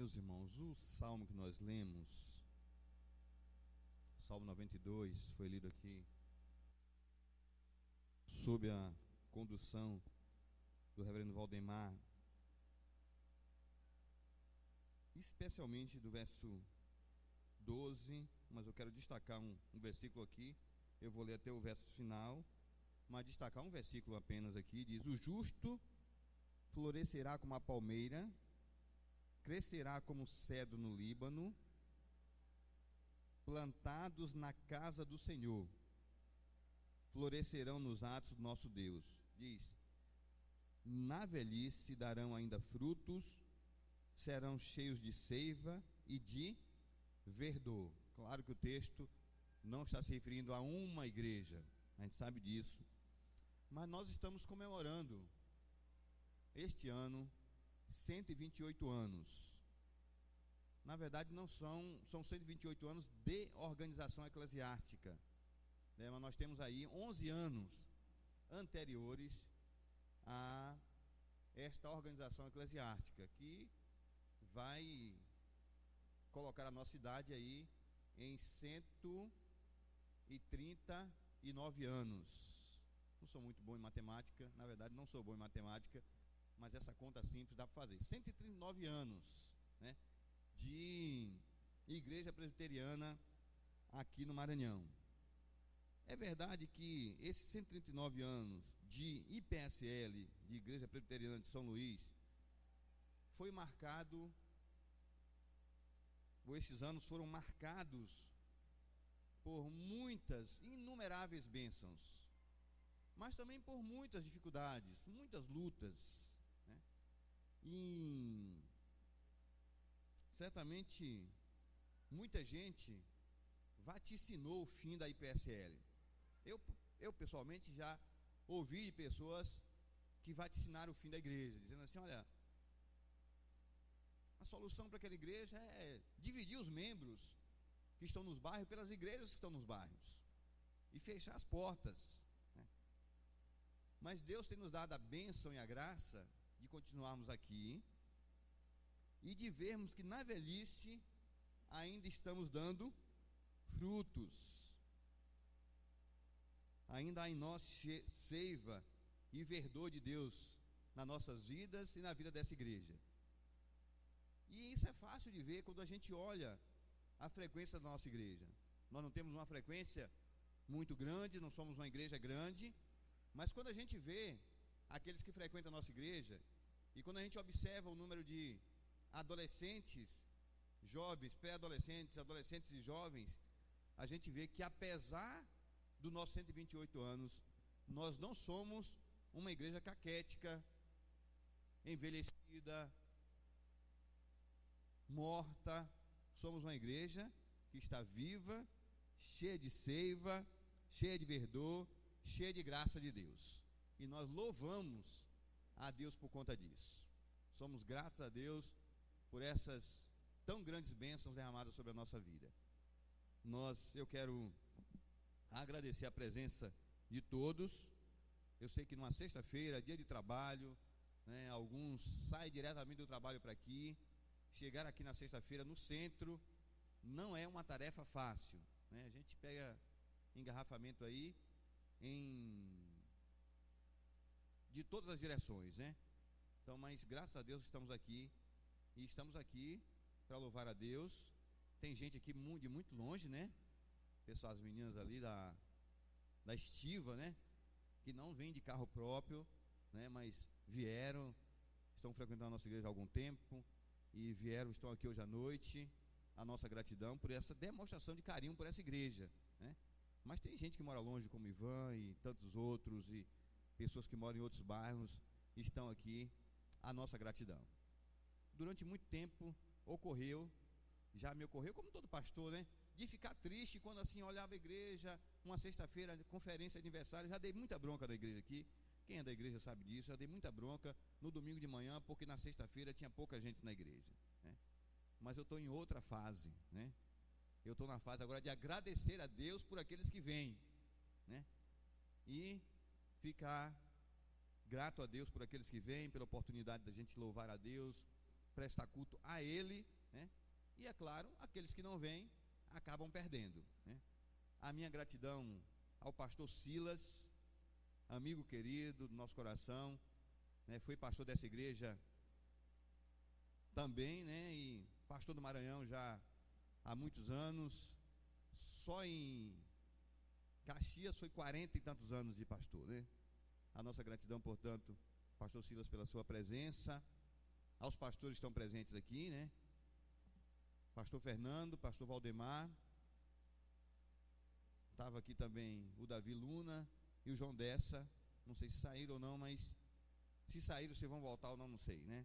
Meus irmãos, o salmo que nós lemos, Salmo 92, foi lido aqui sob a condução do reverendo Valdemar, especialmente do verso 12, mas eu quero destacar um versículo aqui. Eu vou ler até o verso final, mas destacar um versículo apenas aqui. Diz: o justo florescerá como a palmeira, crescerá como cedro no Líbano, plantados na casa do Senhor, florescerão nos atos do nosso Deus. Diz: na velhice darão ainda frutos, serão cheios de seiva e de verdor. Claro que o texto não está se referindo a uma igreja, a gente sabe disso, mas nós estamos comemorando este ano 128 anos. Na verdade não são 128 anos de organização eclesiástica, né? Mas nós temos aí 11 anos anteriores a esta organização eclesiástica, que vai colocar a nossa idade aí em 139 anos. Não sou muito bom em matemática, na verdade não sou bom em matemática, mas essa conta simples dá para fazer. 139 anos, né, de igreja presbiteriana aqui no Maranhão. É verdade que esses 139 anos de IPSL, de Igreja Presbiteriana de São Luís, foi marcado, ou esses anos foram marcados por muitas, inumeráveis bênçãos, mas também por muitas dificuldades, muitas lutas, né? E certamente muita gente vaticinou o fim da IPSL. Eu pessoalmente já ouvi de pessoas que vaticinaram o fim da igreja, dizendo assim: olha, a solução para aquela igreja é dividir os membros que estão nos bairros pelas igrejas que estão nos bairros e fechar as portas, né? Mas Deus tem nos dado a bênção e a graça de continuarmos aqui e de vermos que na velhice ainda estamos dando frutos. Ainda há em nós seiva e verdor de Deus nas nossas vidas e na vida dessa igreja. E isso é fácil de ver quando a gente olha a frequência da nossa igreja. Nós não temos uma frequência muito grande, não somos uma igreja grande, mas quando a gente vê aqueles que frequentam a nossa igreja, e quando a gente observa o número de adolescentes, jovens, pré-adolescentes, adolescentes e jovens, a gente vê que apesar dos nossos 128 anos, nós não somos uma igreja caquética, envelhecida, morta. Somos uma igreja que está viva, cheia de seiva, cheia de verdor, cheia de graça de Deus, e nós louvamos a Deus por conta disso. Somos gratos a Deus por essas tão grandes bênçãos derramadas sobre a nossa vida. Eu quero agradecer a presença de todos. Eu sei que numa sexta-feira, dia de trabalho, né, alguns saem diretamente do trabalho para aqui. Chegar aqui na sexta-feira no centro não é uma tarefa fácil, né? A gente pega engarrafamento aí de todas as direções, né? Então, mas graças a Deus estamos aqui, e estamos aqui para louvar a Deus. Tem gente aqui de muito longe, né? Pessoal, as meninas ali da Estiva, né, que não vêm de carro próprio, né, mas vieram, estão frequentando a nossa igreja há algum tempo e estão aqui hoje à noite. A nossa gratidão por essa demonstração de carinho por essa igreja, né? Mas tem gente que mora longe, como Ivan e tantos outros, e pessoas que moram em outros bairros estão aqui. A nossa gratidão. Durante muito tempo já me ocorreu, como todo pastor, né, de ficar triste quando assim olhava a igreja, uma sexta-feira, conferência, aniversário. Já dei muita bronca da igreja aqui. Quem é da igreja sabe disso. Já dei muita bronca no domingo de manhã, porque na sexta-feira tinha pouca gente na igreja, né? Mas eu estou em outra fase, né? Eu estou na fase agora de agradecer a Deus por aqueles que vêm, né? E ficar grato a Deus por aqueles que vêm, pela oportunidade da gente louvar a Deus, prestar culto a Ele né? E é claro, aqueles que não vêm acabam perdendo, né? A minha gratidão ao pastor Silas, amigo querido do nosso coração, né? Foi pastor dessa igreja também, né? E pastor do Maranhão já há muitos anos. Só em Caxias foi 40 e tantos anos de pastor, né? A nossa gratidão, portanto, pastor Silas, pela sua presença, aos pastores que estão presentes aqui, né? Pastor Fernando, pastor Valdemar, estava aqui também o Davi Luna e o João Dessa. Não sei se saíram ou não, mas se saíram, se vão voltar ou não, não sei, né?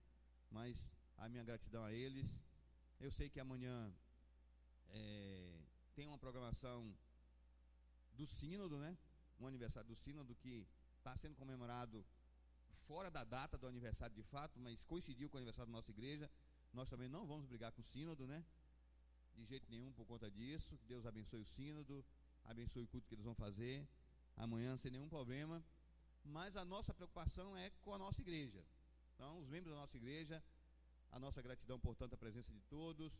Mas a minha gratidão a eles. Eu sei que amanhã tem uma programação do Sínodo, né? Um aniversário do Sínodo que está sendo comemorado fora da data do aniversário de fato, mas coincidiu com o aniversário da nossa igreja. Nós também não vamos brigar com o Sínodo, né? De jeito nenhum por conta disso. Deus abençoe o Sínodo, abençoe o culto que eles vão fazer amanhã sem nenhum problema. Mas a nossa preocupação é com a nossa igreja. Então, os membros da nossa igreja, a nossa gratidão, portanto, a presença de todos.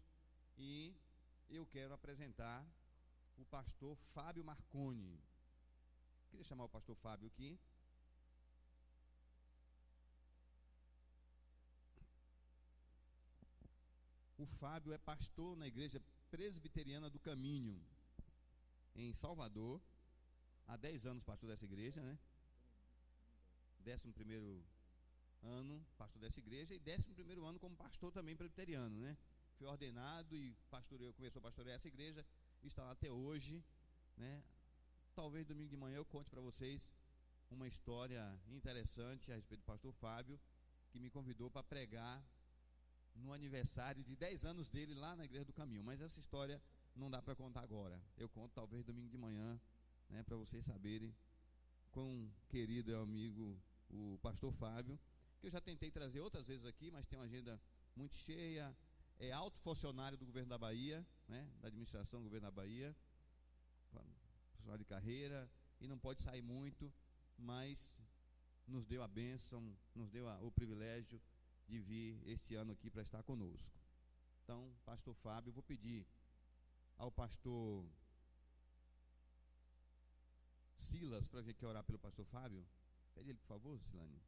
E eu quero apresentar o pastor Fábio Marconi. Queria chamar o pastor Fábio aqui. O Fábio é pastor na igreja presbiteriana do Caminho, em Salvador. Há 10 anos pastor dessa igreja, né? 11º ano pastor dessa igreja e 11º ano como pastor também presbiteriano, né? Foi ordenado e começou a pastorear essa igreja, está lá até hoje, né? Talvez domingo de manhã eu conte para vocês uma história interessante a respeito do pastor Fábio, que me convidou para pregar no aniversário de 10 anos dele lá na Igreja do Caminho. Mas essa história não dá para contar agora. Eu conto talvez domingo de manhã, né, para vocês saberem quão querido é o amigo, o pastor Fábio, que eu já tentei trazer outras vezes aqui, mas tem uma agenda muito cheia. É alto funcionário do governo da Bahia, né, da administração do governo da Bahia, funcionário de carreira, e não pode sair muito, mas nos deu a bênção, nos deu o privilégio de vir este ano aqui para estar conosco. Então, pastor Fábio, eu vou pedir ao pastor Silas para a gente orar pelo pastor Fábio. Pede ele, por favor, Silane.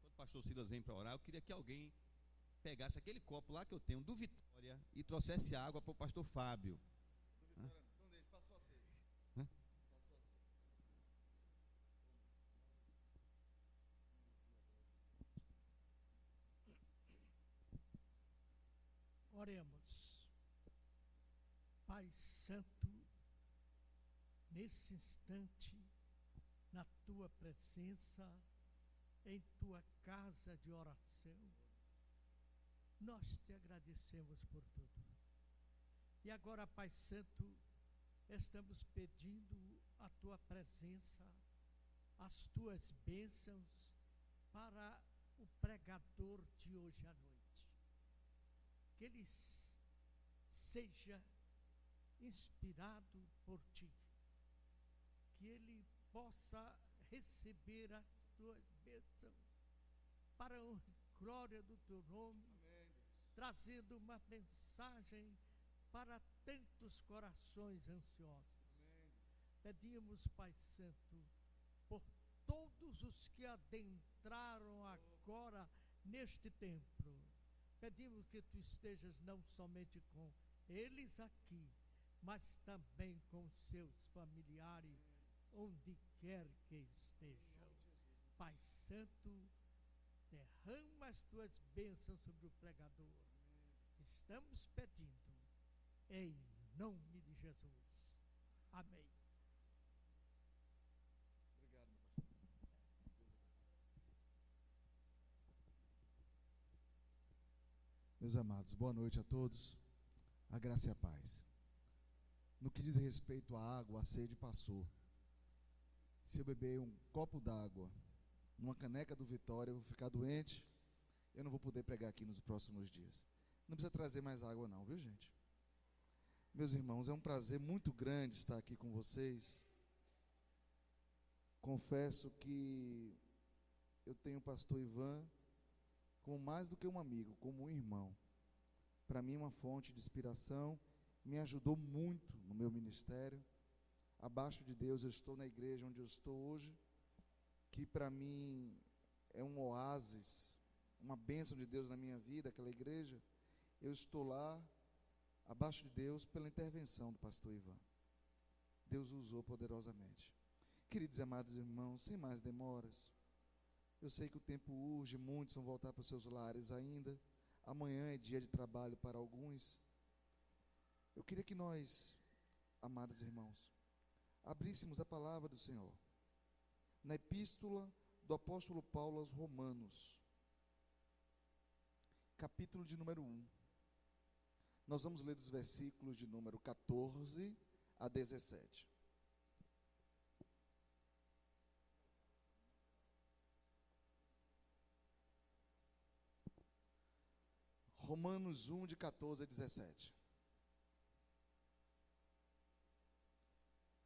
Quando o pastor Silas vem para orar, eu queria que alguém pegasse aquele copo lá que eu tenho do Vitória e trouxesse água para o pastor Fábio. Vitória, não deixe, faço você. Hã? Faço você. Oremos. Pai Santo, nesse instante, na tua presença, em tua casa de oração, nós te agradecemos por tudo. E agora, Pai Santo, estamos pedindo a tua presença, as tuas bênçãos para o pregador de hoje à noite. Que ele seja inspirado por ti, que ele possa receber as tuas bênçãos para a honra e glória do teu nome. Amém, Deus. Trazendo uma mensagem para tantos corações ansiosos. Amém. Pedimos, Pai Santo, por todos os que adentraram agora neste templo. Pedimos que tu estejas não somente com eles aqui, mas também com seus familiares, onde quer que estejam. Pai Santo, derrama as tuas bênçãos sobre o pregador. Estamos pedindo, em nome de Jesus. Amém. Obrigado, meu pastor. Deus abençoe. Meus amados, boa noite a todos. A graça e a paz. No que diz respeito à água, a sede passou. Se eu beber um copo d'água numa caneca do Vitória, eu vou ficar doente. Eu não vou poder pregar aqui nos próximos dias. Não precisa trazer mais água não, viu, gente? Meus irmãos, é um prazer muito grande estar aqui com vocês. confesso que eu tenho o pastor Ivan como mais do que um amigo, como um irmão. Para mim, uma fonte de inspiração, me ajudou muito no meu ministério. Abaixo de Deus, eu estou na igreja onde eu estou hoje, que para mim é um oásis, uma bênção de Deus na minha vida, aquela igreja. Eu estou lá, abaixo de Deus, pela intervenção do pastor Ivan. Deus o usou poderosamente. Queridos e amados irmãos, sem mais demoras, eu sei que o tempo urge, muitos vão voltar para os seus lares ainda. Amanhã é dia de trabalho para alguns. Eu queria que nós, amados irmãos, abríssemos a palavra do Senhor na epístola do apóstolo Paulo aos Romanos, capítulo de número 1. Nós vamos ler dos versículos de número 14 a 17. Romanos 1, de 14 a 17.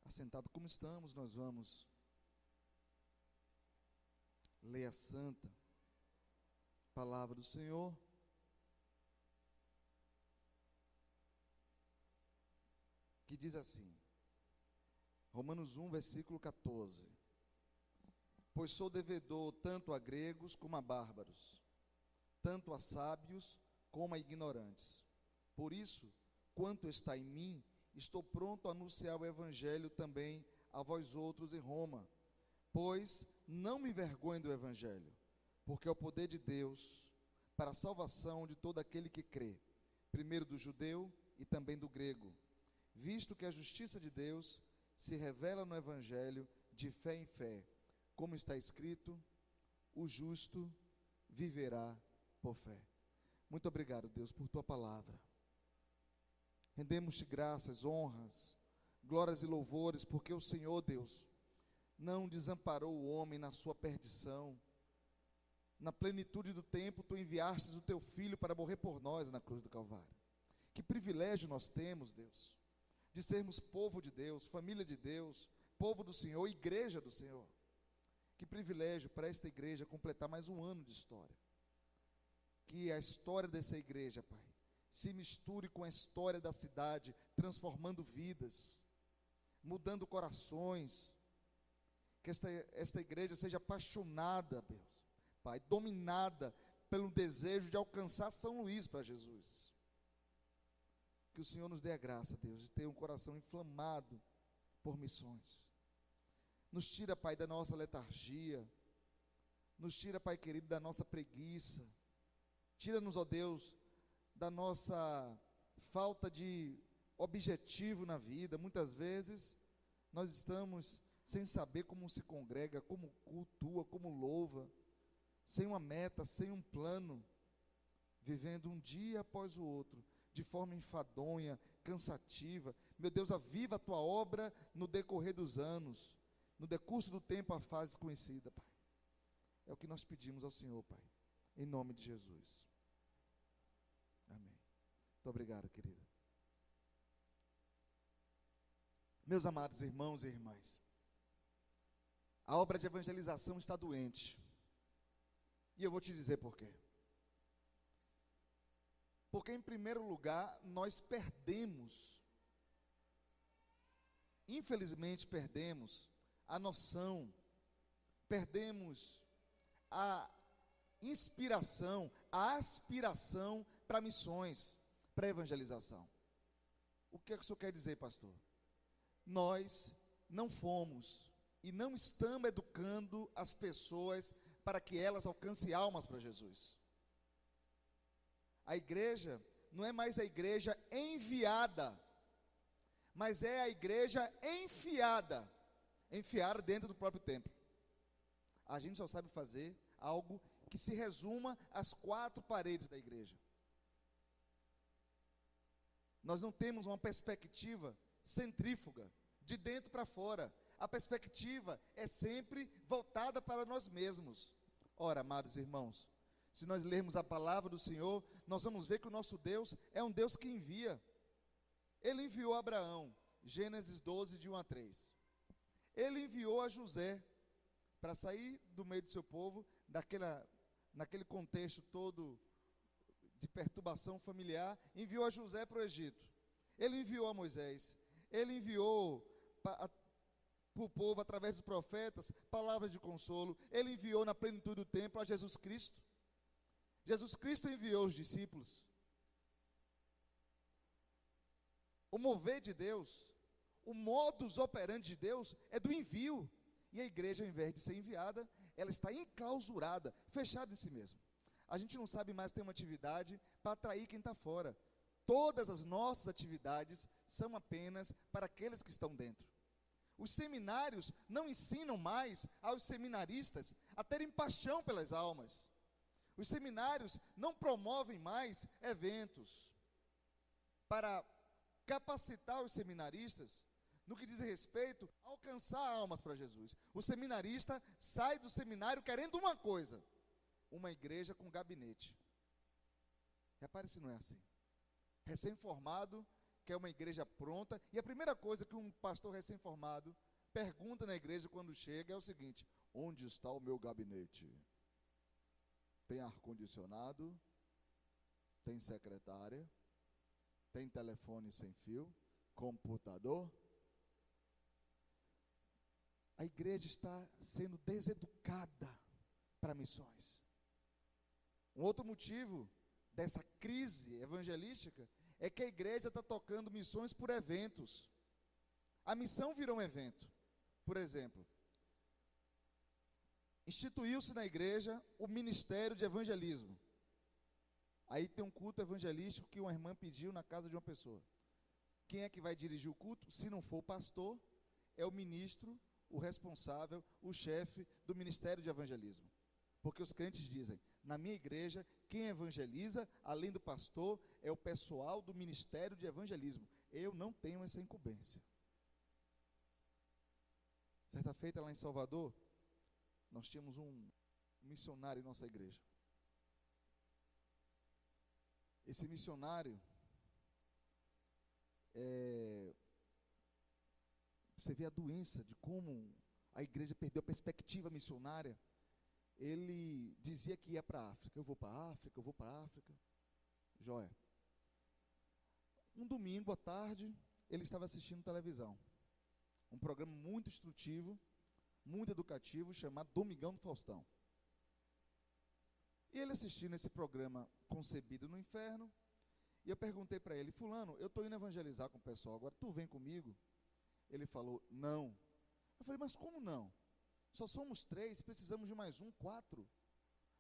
Assentado como estamos, nós vamos ler a santa palavra do Senhor. Que diz assim, Romanos 1, versículo 14: Pois sou devedor tanto a gregos como a bárbaros, tanto a sábios como a ignorantes. Por isso, quanto está em mim, estou pronto a anunciar o evangelho também a vós outros em Roma, pois não me envergonho do evangelho, porque é o poder de Deus para a salvação de todo aquele que crê, primeiro do judeu e também do grego, visto que a justiça de Deus se revela no evangelho de fé em fé, como está escrito, o justo viverá por fé. Muito obrigado, Deus, por tua palavra. Rendemos-te graças, honras, glórias e louvores, porque o Senhor, Deus, não desamparou o homem na sua perdição. Na plenitude do tempo, tu enviastes o teu filho para morrer por nós na cruz do Calvário. Que privilégio nós temos, Deus, de sermos povo de Deus, família de Deus, povo do Senhor, igreja do Senhor. Que privilégio para esta igreja completar mais um ano de história. Que a história dessa igreja, Pai, se misture com a história da cidade, transformando vidas, mudando corações. Que esta igreja seja apaixonada, Deus, Pai, dominada pelo desejo de alcançar São Luís para Jesus. Que o Senhor nos dê a graça, Deus, de ter um coração inflamado por missões. Nos tira, Pai, da nossa letargia. Nos tira, Pai querido, da nossa preguiça. Tira-nos, ó Deus, da nossa falta de objetivo na vida. Muitas vezes nós estamos sem saber como se congrega, como cultua, como louva, sem uma meta, sem um plano, vivendo um dia após o outro, de forma enfadonha, cansativa. Meu Deus, aviva a tua obra no decorrer dos anos, no decurso do tempo, a fase conhecida, Pai. É o que nós pedimos ao Senhor, Pai, em nome de Jesus. Amém. Muito obrigado, querida. Meus amados irmãos e irmãs, a obra de evangelização está doente. E eu vou te dizer por quê. Porque, em primeiro lugar, nós perdemos, infelizmente perdemos a noção, perdemos a inspiração, a aspiração para missões, para evangelização. O que é que o senhor quer dizer, pastor? Nós não fomos e não estamos educando as pessoas para que elas alcancem almas para Jesus. A igreja não é mais a igreja enviada, mas é a igreja enfiada dentro do próprio templo. A gente só sabe fazer algo que se resuma às 4 paredes da igreja. Nós não temos uma perspectiva centrífuga, de dentro para fora. A perspectiva é sempre voltada para nós mesmos. Ora, amados irmãos, se nós lermos a palavra do Senhor, nós vamos ver que o nosso Deus é um Deus que envia. Ele enviou a Abraão, Gênesis 12, de 1 a 3. Ele enviou a José, para sair do meio do seu povo, naquele contexto todo de perturbação familiar, enviou a José para o Egito. Ele enviou a Moisés. Ele enviou para o povo, através dos profetas, palavras de consolo. Ele enviou na plenitude do tempo a Jesus Cristo. Jesus Cristo enviou os discípulos. O mover de Deus, o modus operandi de Deus é do envio. E a igreja, ao invés de ser enviada, ela está enclausurada, fechada em si mesma. A gente não sabe mais ter uma atividade para atrair quem está fora. Todas as nossas atividades são apenas para aqueles que estão dentro. Os seminários não ensinam mais aos seminaristas a terem paixão pelas almas. Os seminários não promovem mais eventos para capacitar os seminaristas no que diz respeito a alcançar almas para Jesus. O seminarista sai do seminário querendo uma coisa: uma igreja com gabinete. Repare se não é assim. Recém-formado quer uma igreja pronta, e a primeira coisa que um pastor recém-formado pergunta na igreja quando chega é o seguinte: onde está o meu gabinete? Tem ar-condicionado? Tem secretária? Tem telefone sem fio? Computador? A igreja está sendo deseducada para missões. Um outro motivo dessa crise evangelística é que a igreja está tocando missões por eventos. A missão virou um evento. Por exemplo, instituiu-se na igreja o ministério de evangelismo. Aí tem um culto evangelístico que uma irmã pediu na casa de uma pessoa. Quem é que vai dirigir o culto? Se não for o pastor, é o ministro, o responsável, o chefe do ministério de evangelismo. Porque os crentes dizem: na minha igreja, quem evangeliza, além do pastor, é o pessoal do ministério de evangelismo. Eu não tenho essa incumbência. Certa feita, lá em Salvador, nós tínhamos um missionário em nossa igreja. Esse missionário, você vê a doença de como a igreja perdeu a perspectiva missionária. Ele dizia que ia para a África. Eu vou para a África, eu vou para a África. Joia. Um domingo à tarde, ele estava assistindo televisão. Um programa muito instrutivo, muito educativo, chamado Domingão do Faustão. E ele assistindo esse programa Concebido no Inferno, e eu perguntei para ele: fulano, eu estou indo evangelizar com o pessoal agora, tu vem comigo? Ele falou: não. Eu falei: mas como não? Só somos 3, precisamos de mais 4.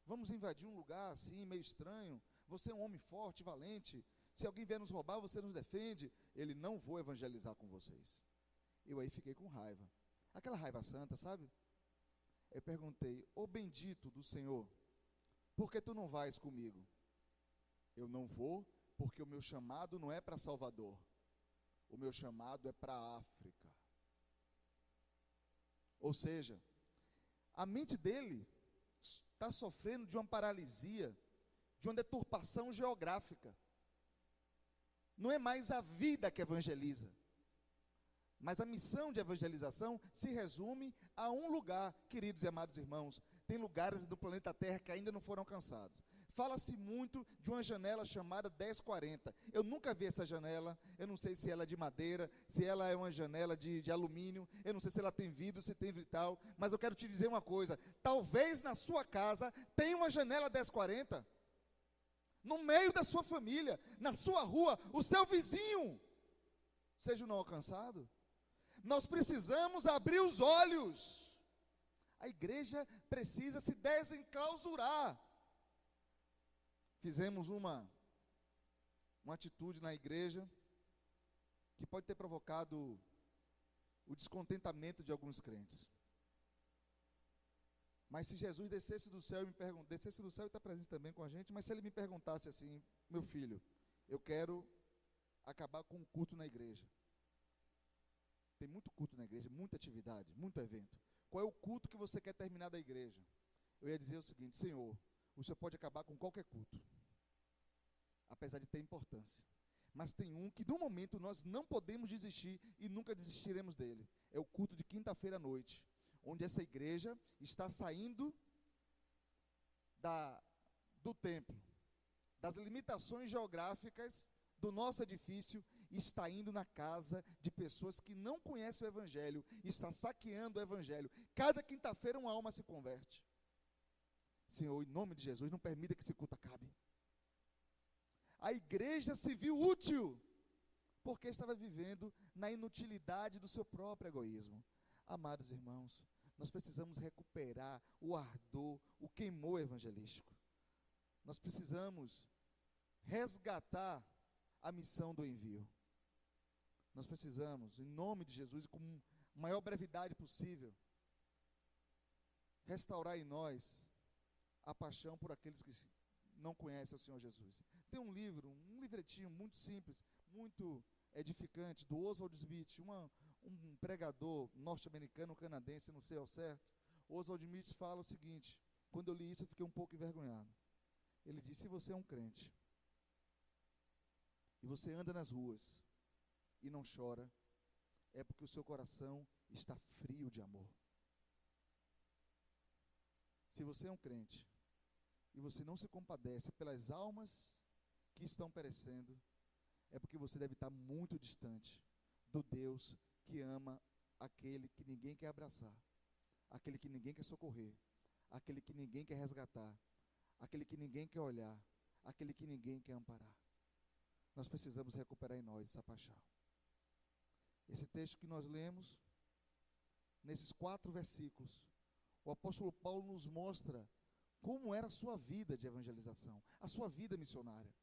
Vamos invadir um lugar assim, meio estranho. Você é um homem forte, valente. Se alguém vier nos roubar, você nos defende. Ele: não vou evangelizar com vocês. Eu aí fiquei com raiva. Aquela raiva santa, sabe? Eu perguntei: ô bendito do Senhor, por que tu não vais comigo? Eu não vou porque o meu chamado não é para Salvador. O meu chamado é para a África. Ou seja, a mente dele está sofrendo de uma paralisia, de uma deturpação geográfica. Não é mais a vida que evangeliza, mas a missão de evangelização se resume a um lugar, queridos e amados irmãos. Tem lugares do planeta Terra que ainda não foram alcançados. Fala-se muito de uma janela chamada 1040. Eu nunca vi essa janela, eu não sei se ela é de madeira, se ela é uma janela de alumínio, eu não sei se ela tem vidro, se tem vital, mas eu quero te dizer uma coisa: talvez na sua casa tenha uma janela 1040, no meio da sua família, na sua rua, o seu vizinho seja o não alcançado. Nós precisamos abrir os olhos. A igreja precisa se desenclausurar. Fizemos uma atitude na igreja que pode ter provocado o descontentamento de alguns crentes. Mas se Jesus descesse do céu e descesse do céu e está presente também com a gente, mas se ele me perguntasse assim: meu filho, eu quero acabar com o culto na igreja. Tem muito culto na igreja, muita atividade, muito evento. Qual é o culto que você quer terminar da igreja? Eu ia dizer o seguinte: Senhor, o Senhor pode acabar com qualquer culto, apesar de ter importância. Mas tem um que no momento nós não podemos desistir e nunca desistiremos dele. É o culto de quinta-feira à noite, onde essa igreja está saindo do templo, das limitações geográficas do nosso edifício, e está indo na casa de pessoas que não conhecem o Evangelho, e está saqueando o Evangelho. Cada quinta-feira uma alma se converte. Senhor, em nome de Jesus, não permita que esse culto acabe. A igreja se viu útil, porque estava vivendo na inutilidade do seu próprio egoísmo. Amados irmãos, nós precisamos recuperar o ardor, o queimor evangelístico. Nós precisamos resgatar a missão do envio. Nós precisamos, em nome de Jesus, e com a maior brevidade possível, restaurar em nós a paixão por aqueles que não conhecem o Senhor Jesus. Tem um livretinho muito simples, muito edificante, do Oswald Smith, um pregador norte-americano, canadense, não sei ao certo. Oswald Smith fala o seguinte: quando eu li isso eu fiquei um pouco envergonhado. Ele diz: se você é um crente, e você anda nas ruas, e não chora, é porque o seu coração está frio de amor. Se você é um crente, e você não se compadece pelas almas que estão perecendo, é porque você deve estar muito distante do Deus que ama aquele que ninguém quer abraçar, aquele que ninguém quer socorrer, aquele que ninguém quer resgatar, aquele que ninguém quer olhar, aquele que ninguém quer amparar. Nós precisamos recuperar em nós essa paixão. Esse texto que nós lemos, nesses 4 versículos, o apóstolo Paulo nos mostra como era a sua vida de evangelização, a sua vida missionária.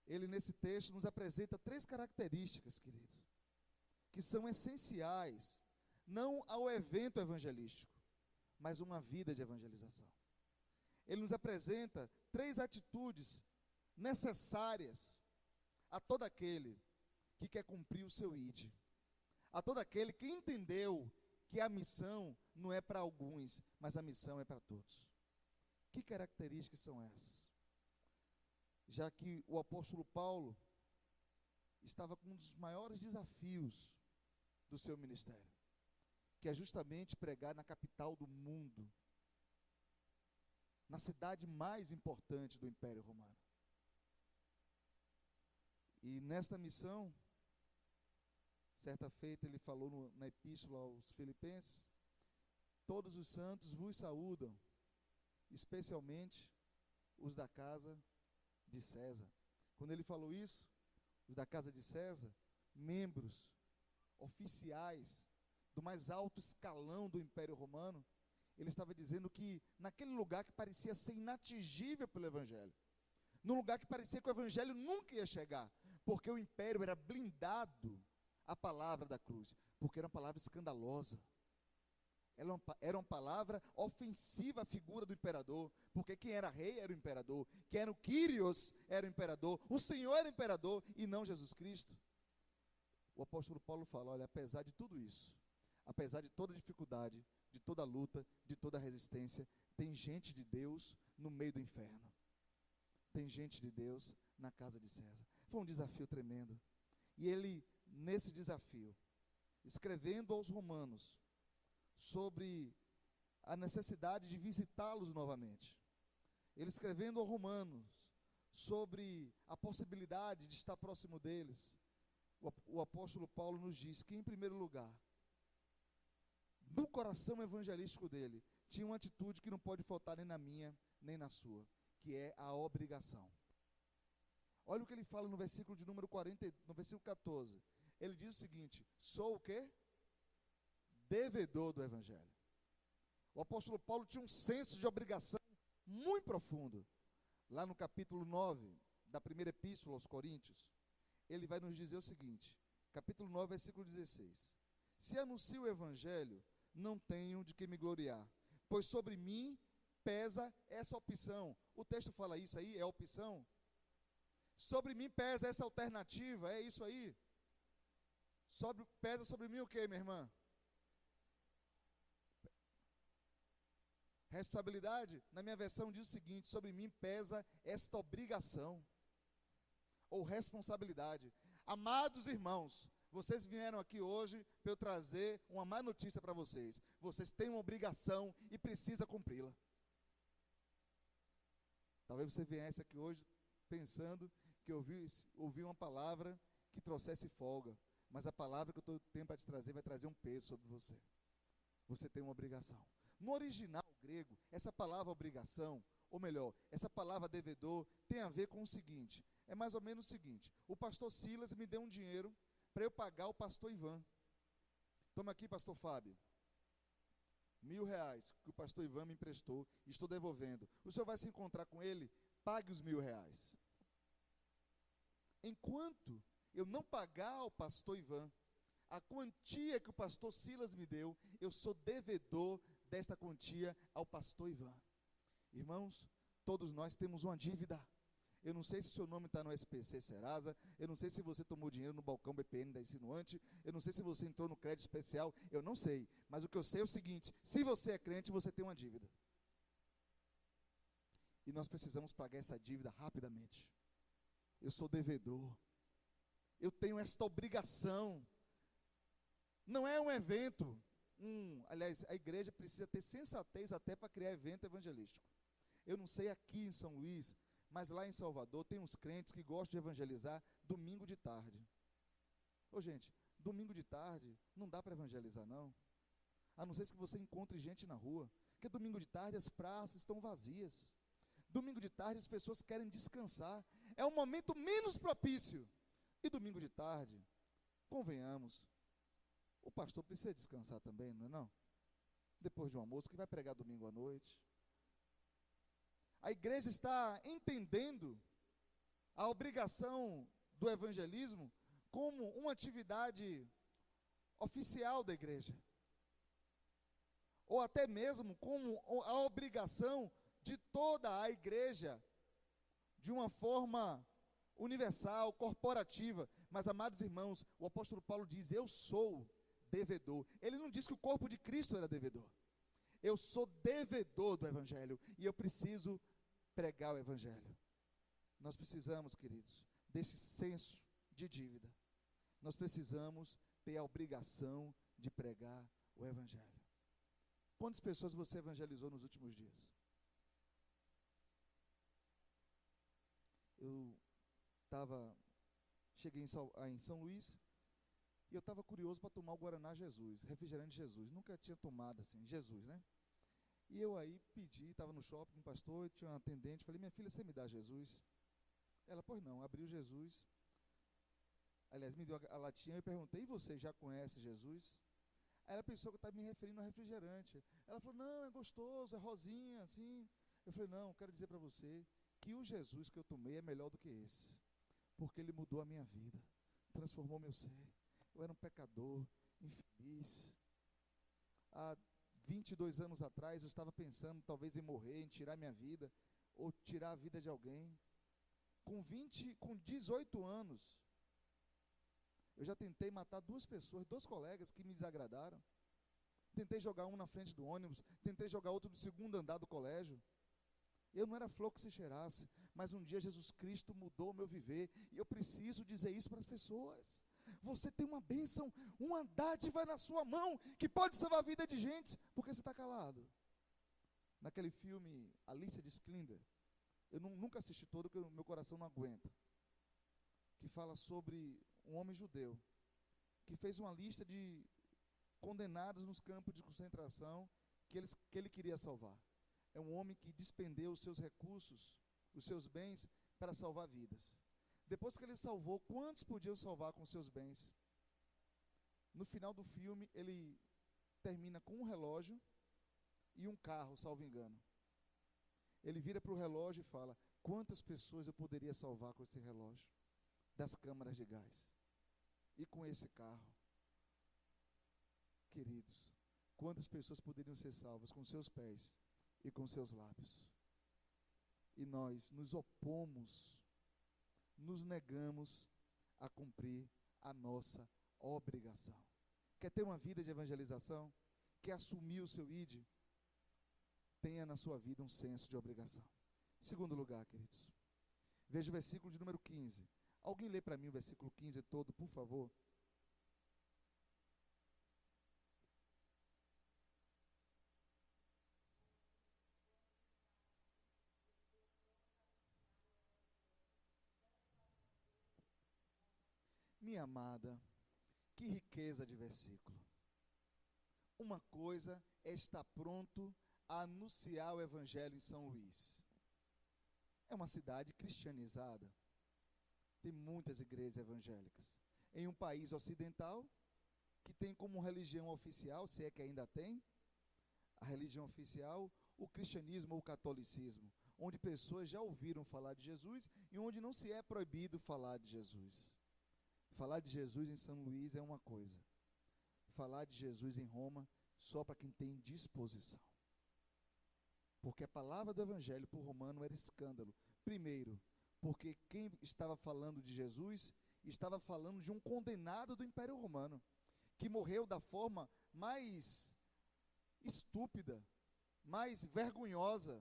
Ele, nesse texto, nos apresenta 3 características, queridos, que são essenciais, não ao evento evangelístico, mas uma vida de evangelização. Ele nos apresenta 3 atitudes necessárias a todo aquele que quer cumprir o seu ID, a todo aquele que entendeu que a missão não é para alguns, mas a missão é para todos. Que características são essas? Já que o apóstolo Paulo estava com um dos maiores desafios do seu ministério, que é justamente pregar na capital do mundo, na cidade mais importante do Império Romano. E nesta missão, certa feita ele falou na epístola aos Filipenses: todos os santos vos saúdam, especialmente os da casa de César. Quando ele falou isso, os da casa de César, membros, oficiais do mais alto escalão do Império Romano, ele estava dizendo que naquele lugar que parecia ser inatingível pelo Evangelho, num lugar que parecia que o Evangelho nunca ia chegar, porque o Império era blindado à palavra da cruz, porque era uma palavra escandalosa, era uma palavra ofensiva à figura do imperador, porque quem era rei era o imperador, quem era o Kyrios era o imperador, o Senhor era o imperador e não Jesus Cristo. O apóstolo Paulo fala: olha, apesar de tudo isso, apesar de toda dificuldade, de toda luta, de toda resistência, tem gente de Deus no meio do inferno, tem gente de Deus na casa de César. Foi um desafio tremendo, e ele, nesse desafio, escrevendo aos romanos sobre a necessidade de visitá-los novamente, ele escrevendo aos romanos sobre a possibilidade de estar próximo deles, o apóstolo Paulo nos diz que, em primeiro lugar, no coração evangelístico dele, tinha uma atitude que não pode faltar nem na minha, nem na sua, que é a obrigação. Olha o que ele fala no versículo de número 40, no versículo 14. Ele diz o seguinte: sou o quê? Devedor do Evangelho. O apóstolo Paulo tinha um senso de obrigação muito profundo. Lá no capítulo 9 da primeira epístola aos Coríntios, ele vai nos dizer o seguinte, capítulo 9, versículo 16: se anuncio o Evangelho, não tenho de que me gloriar, pois sobre mim pesa essa opção. O texto fala isso aí, é opção. Sobre mim pesa essa alternativa, é isso aí. Pesa sobre mim o quê, minha irmã? Responsabilidade, na minha versão diz o seguinte: sobre mim pesa esta obrigação, ou responsabilidade. Amados irmãos, Vocês vieram aqui hoje para eu trazer uma má notícia para vocês. Vocês têm uma obrigação e precisam cumpri-la. Talvez você viesse aqui hoje pensando que ouvi uma palavra que trouxesse folga. Mas a palavra que eu tenho para te trazer vai trazer um peso sobre você. Você tem uma obrigação. No original grego, essa palavra obrigação, ou melhor, essa palavra devedor, tem a ver com o seguinte. É mais ou menos o seguinte. O pastor Silas me deu um dinheiro para eu pagar o pastor Ivan. Toma aqui, pastor Fábio. R$ 1.000 que o pastor Ivan me emprestou e estou devolvendo. O senhor vai se encontrar com ele? Pague os R$ 1.000. Enquanto eu não pagar ao pastor Ivan a quantia que o pastor Silas me deu, eu sou devedor desta quantia ao pastor Ivan. Irmãos, todos nós temos uma dívida. Eu não sei se seu nome está no SPC Serasa, eu não sei se você tomou dinheiro no balcão BPN da Insinuante, eu não sei se você entrou no crédito especial, eu não sei. Mas o que eu sei é o seguinte, se você é crente, você tem uma dívida. E nós precisamos pagar essa dívida rapidamente. Eu sou devedor. Eu tenho esta obrigação. Não é um evento. Aliás, a igreja precisa ter sensatez até para criar evento evangelístico. Eu não sei aqui em São Luís, mas lá em Salvador tem uns crentes que gostam de evangelizar domingo de tarde. Ô gente, domingo de tarde não dá para evangelizar não. A não ser que você encontre gente na rua. Porque domingo de tarde as praças estão vazias. Domingo de tarde as pessoas querem descansar. É o momento menos propício. E domingo de tarde, convenhamos, o pastor precisa descansar também, não é não? Depois de um almoço, que vai pregar domingo à noite. A igreja está entendendo a obrigação do evangelismo como uma atividade oficial da igreja. Ou até mesmo como a obrigação de toda a igreja, de uma forma universal, corporativa. Mas, amados irmãos, o apóstolo Paulo diz, eu sou devedor. Ele não diz que o corpo de Cristo era devedor. Eu sou devedor do evangelho e eu preciso pregar o evangelho. Nós precisamos, queridos, desse senso de dívida. Nós precisamos ter a obrigação de pregar o evangelho. Quantas pessoas você evangelizou nos últimos dias? Cheguei em São Luís e eu estava curioso para tomar o Guaraná Jesus, refrigerante Jesus. Nunca tinha tomado assim, Jesus, né? E eu aí pedi, estava no shopping com o pastor, tinha uma atendente, falei, minha filha, você me dá Jesus? Ela, pois não, abriu Jesus. Aliás, me deu a latinha e eu perguntei, e você já conhece Jesus? Aí ela pensou que eu estava me referindo a refrigerante. Ela falou, não, é gostoso, é rosinha, assim. Eu falei, não, quero dizer para você que o Jesus que eu tomei é melhor do que esse. Porque ele mudou a minha vida, transformou meu ser. Eu era um pecador, infeliz. Há 22 anos atrás eu estava pensando talvez em morrer, em tirar minha vida, ou tirar a vida de alguém. Com 18 anos, eu já tentei matar 2 pessoas, 2 colegas que me desagradaram. Tentei jogar um na frente do ônibus, tentei jogar outro do segundo andar do colégio. Eu não era flor que se cheirasse, mas um dia Jesus Cristo mudou o meu viver, e eu preciso dizer isso para as pessoas. Você tem uma bênção, uma dádiva na sua mão, que pode salvar a vida de gente, porque você está calado. Naquele filme, A Lista de Schindler, eu nunca assisti todo, porque o meu coração não aguenta, que fala sobre um homem judeu, que fez uma lista de condenados nos campos de concentração, que ele queria salvar. É um homem que despendeu os seus recursos, os seus bens, para salvar vidas. Depois que ele salvou, quantos podiam salvar com seus bens? No final do filme, ele termina com um relógio e um carro, salvo engano. Ele vira para o relógio e fala, quantas pessoas eu poderia salvar com esse relógio? Das câmaras de gás. E com esse carro? Queridos, quantas pessoas poderiam ser salvas com seus pés e com seus lábios? E nós nos opomos, nos negamos a cumprir a nossa obrigação. Quer ter uma vida de evangelização? Quer assumir o seu ID? Tenha na sua vida um senso de obrigação. Segundo lugar, queridos, veja o versículo de número 15. Alguém lê para mim o versículo 15 todo, por favor? Minha amada, que riqueza de versículo. Uma coisa é estar pronto a anunciar o evangelho em São Luís. É uma cidade cristianizada. Tem muitas igrejas evangélicas. Em um país ocidental, que tem como religião oficial, se é que ainda tem, a religião oficial, o cristianismo ou o catolicismo, onde pessoas já ouviram falar de Jesus e onde não se é proibido falar de Jesus. Falar de Jesus em São Luís é uma coisa. Falar de Jesus em Roma, só para quem tem disposição. Porque a palavra do evangelho para o romano era escândalo. Primeiro, porque quem estava falando de Jesus estava falando de um condenado do Império Romano, que morreu da forma mais estúpida, mais vergonhosa,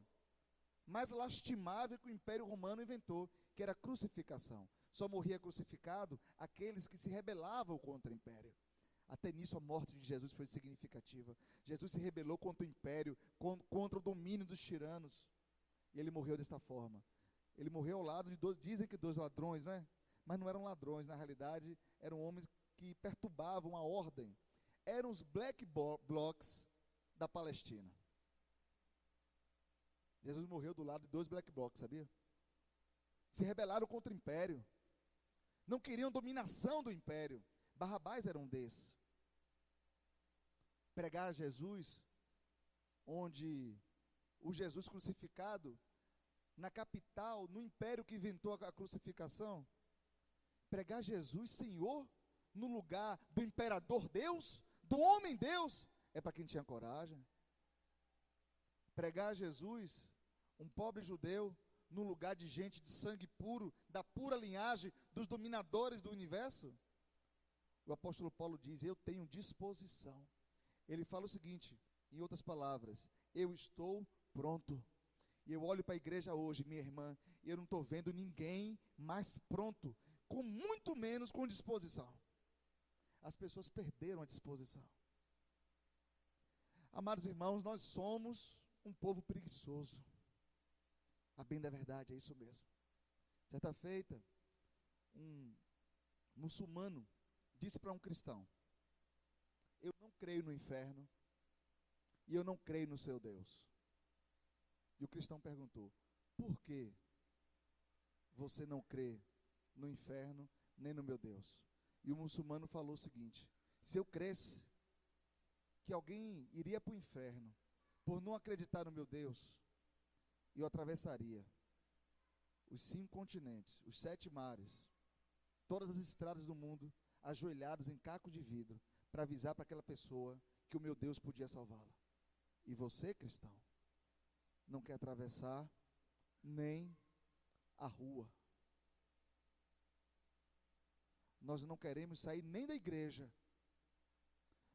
mais lastimável que o Império Romano inventou, que era a crucificação. Só morria crucificado aqueles que se rebelavam contra o Império. Até nisso a morte de Jesus foi significativa. Jesus se rebelou contra o Império, contra o domínio dos tiranos. E ele morreu desta forma. Ele morreu ao lado de dizem que 2 ladrões, não é? Mas não eram ladrões, na realidade eram homens que perturbavam a ordem. Eram os black blocs da Palestina. Jesus morreu do lado de 2 black blocs, sabia? Se rebelaram contra o Império. Não queriam dominação do Império. Barrabás era um desses. Pregar Jesus, onde o Jesus crucificado, na capital, no império que inventou a crucificação, pregar Jesus Senhor, no lugar do imperador Deus, do homem Deus, é para quem tinha coragem. Pregar Jesus, um pobre judeu, no lugar de gente de sangue puro, da pura linhagem dos dominadores do universo. O apóstolo Paulo diz, eu tenho disposição. Ele fala o seguinte, em outras palavras, eu estou pronto. E eu olho para a igreja hoje, minha irmã, e eu não estou vendo ninguém mais pronto, com muito menos com disposição. As pessoas perderam a disposição. Amados irmãos, nós somos um povo preguiçoso. A bem da verdade, é isso mesmo. Certa feita, um muçulmano disse para um cristão, eu não creio no inferno e eu não creio no seu Deus. E o cristão perguntou, por que você não crê no inferno nem no meu Deus? E o muçulmano falou o seguinte, se eu cresce que alguém iria para o inferno por não acreditar no meu Deus, eu atravessaria os 5 continentes, os 7 mares, todas as estradas do mundo, ajoelhados em caco de vidro, para avisar para aquela pessoa que o meu Deus podia salvá-la. E você, cristão, não quer atravessar nem a rua. Nós não queremos sair nem da igreja.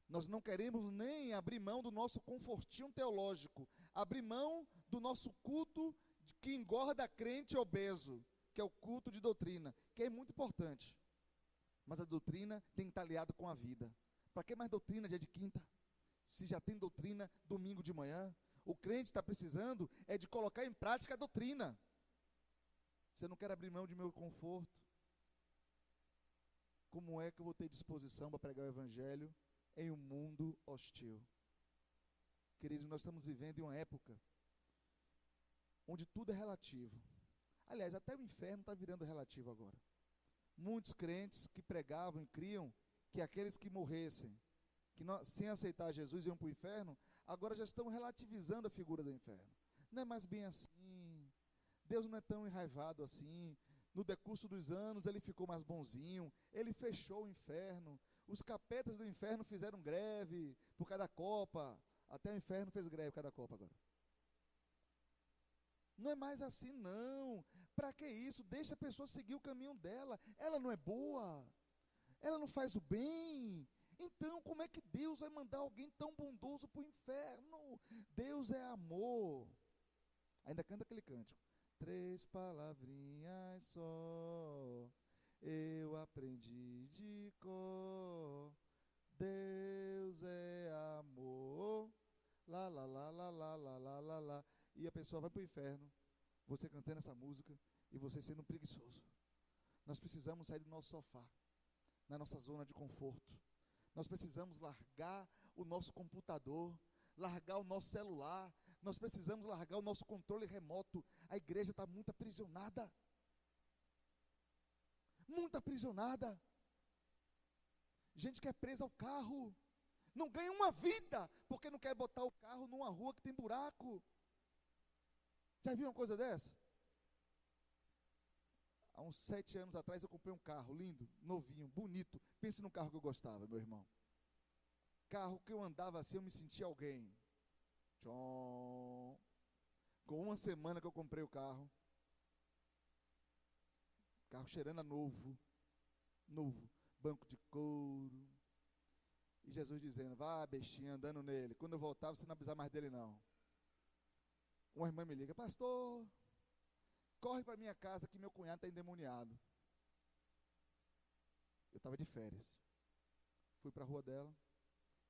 Nós não queremos nem abrir mão do nosso confortinho teológico, abrir mão do nosso culto que engorda crente obeso, que é o culto de doutrina, que é muito importante. Mas a doutrina tem que estar aliada com a vida. Para que mais doutrina dia de quinta? Se já tem doutrina domingo de manhã. O crente está precisando é de colocar em prática a doutrina. Você não quer abrir mão de meu conforto? Como é que eu vou ter disposição para pregar o evangelho em um mundo hostil? Queridos, nós estamos vivendo em uma época onde tudo é relativo. Aliás, até o inferno está virando relativo agora. Muitos crentes que pregavam e criam que aqueles que morressem, sem aceitar Jesus iam para o inferno, agora já estão relativizando a figura do inferno. Não é mais bem assim. Deus não é tão enraivado assim. No decurso dos anos ele ficou mais bonzinho, ele fechou o inferno. Os capetas do inferno fizeram greve por causa da Copa. Até o inferno fez greve por causa da Copa agora. Não é mais assim não. Para que isso? Deixa a pessoa seguir o caminho dela. Ela não é boa. Ela não faz o bem. Então como é que Deus vai mandar alguém tão bondoso para o inferno? Deus é amor. Ainda canta aquele cântico. 3 palavrinhas só, eu aprendi de cor. Deus é amor. Lá, lá, lá, lá, lá, lá, lá, lá, lá. E a pessoa vai para o inferno, você cantando essa música e você sendo um preguiçoso. Nós precisamos sair do nosso sofá. na nossa zona de conforto. Nós precisamos largar o nosso computador, largar o nosso celular, nós precisamos largar o nosso controle remoto. A igreja está muito aprisionada. Muito aprisionada. Gente que é presa ao carro, não ganha uma vida, porque não quer botar o carro numa rua que tem buraco. Já viu uma coisa dessa? Há uns 7 anos atrás eu comprei um carro lindo, novinho, bonito. Pense no carro que eu gostava, meu irmão. Carro que eu andava assim, eu me sentia alguém. Tchom. Com uma semana que eu comprei o carro cheirando a novo, banco de couro, e Jesus dizendo, vá bestinha, andando nele, quando eu voltava você não precisava mais dele não. Uma irmã me liga, pastor, corre para minha casa que meu cunhado está endemoniado. Eu estava de férias, fui para a rua dela,